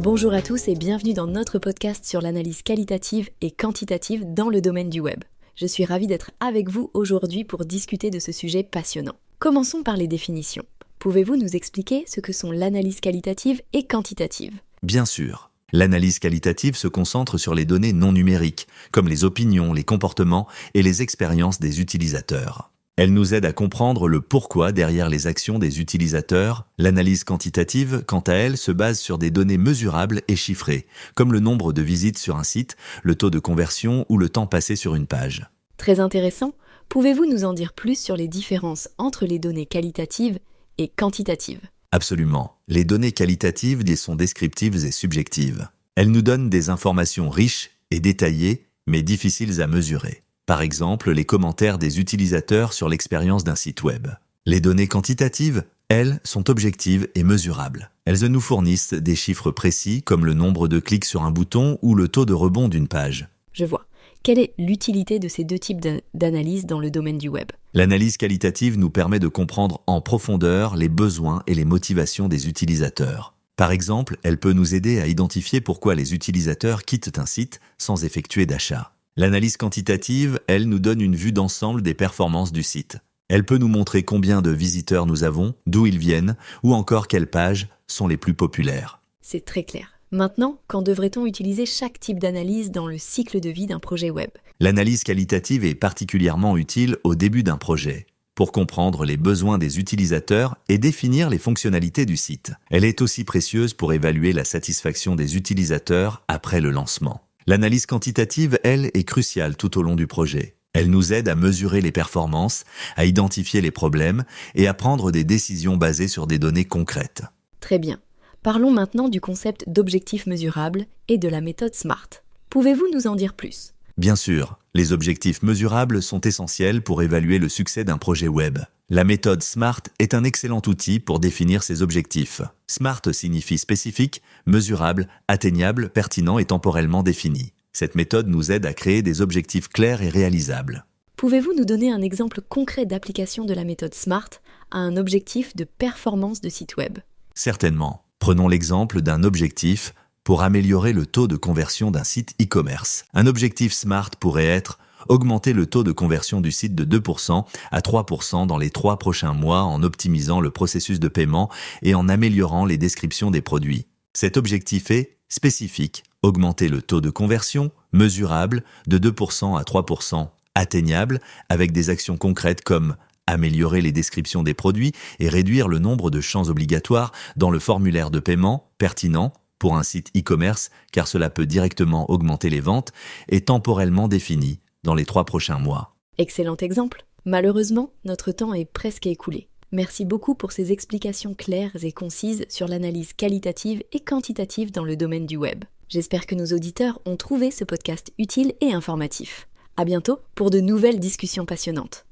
Bonjour à tous et bienvenue dans notre podcast sur l'analyse qualitative et quantitative dans le domaine du web. Je suis ravie d'être avec vous aujourd'hui pour discuter de ce sujet passionnant. Commençons par les définitions. Pouvez-vous nous expliquer ce que sont l'analyse qualitative et quantitative ? Bien sûr. L'analyse qualitative se concentre sur les données non numériques, comme les opinions, les comportements et les expériences des utilisateurs. Elle nous aide à comprendre le pourquoi derrière les actions des utilisateurs. L'analyse quantitative, quant à elle, se base sur des données mesurables et chiffrées, comme le nombre de visites sur un site, le taux de conversion ou le temps passé sur une page. Très intéressant. Pouvez-vous nous en dire plus sur les différences entre les données qualitatives et quantitatives ? Absolument. Les données qualitatives sont descriptives et subjectives. Elles nous donnent des informations riches et détaillées, mais difficiles à mesurer. Par exemple, les commentaires des utilisateurs sur l'expérience d'un site web. Les données quantitatives, elles, sont objectives et mesurables. Elles nous fournissent des chiffres précis comme le nombre de clics sur un bouton ou le taux de rebond d'une page. Je vois. Quelle est l'utilité de ces deux types d'analyse dans le domaine du web ? L'analyse qualitative nous permet de comprendre en profondeur les besoins et les motivations des utilisateurs. Par exemple, elle peut nous aider à identifier pourquoi les utilisateurs quittent un site sans effectuer d'achat. L'analyse quantitative, elle, nous donne une vue d'ensemble des performances du site. Elle peut nous montrer combien de visiteurs nous avons, d'où ils viennent, ou encore quelles pages sont les plus populaires. C'est très clair. Maintenant, quand devrait-on utiliser chaque type d'analyse dans le cycle de vie d'un projet web ? L'analyse qualitative est particulièrement utile au début d'un projet, pour comprendre les besoins des utilisateurs et définir les fonctionnalités du site. Elle est aussi précieuse pour évaluer la satisfaction des utilisateurs après le lancement. L'analyse quantitative, elle, est cruciale tout au long du projet. Elle nous aide à mesurer les performances, à identifier les problèmes et à prendre des décisions basées sur des données concrètes. Très bien. Parlons maintenant du concept d'objectifs mesurables et de la méthode SMART. Pouvez-vous nous en dire plus ? Bien sûr, les objectifs mesurables sont essentiels pour évaluer le succès d'un projet web. La méthode SMART est un excellent outil pour définir ces objectifs. SMART signifie spécifique, mesurable, atteignable, pertinent et temporellement défini. Cette méthode nous aide à créer des objectifs clairs et réalisables. Pouvez-vous nous donner un exemple concret d'application de la méthode SMART à un objectif de performance de site web ? Certainement. Prenons l'exemple d'un objectif pour améliorer le taux de conversion d'un site e-commerce. Un objectif SMART pourrait être augmenter le taux de conversion du site de 2% à 3% dans les 3 prochains mois en optimisant le processus de paiement et en améliorant les descriptions des produits. Cet objectif est spécifique, augmenter le taux de conversion, mesurable, de 2% à 3%, atteignable, avec des actions concrètes comme améliorer les descriptions des produits et réduire le nombre de champs obligatoires dans le formulaire de paiement, pertinent pour un site e-commerce car cela peut directement augmenter les ventes, et temporellement défini dans les 3 prochains mois. Excellent exemple. Malheureusement, notre temps est presque écoulé. Merci beaucoup pour ces explications claires et concises sur l'analyse qualitative et quantitative dans le domaine du web. J'espère que nos auditeurs ont trouvé ce podcast utile et informatif. À bientôt pour de nouvelles discussions passionnantes.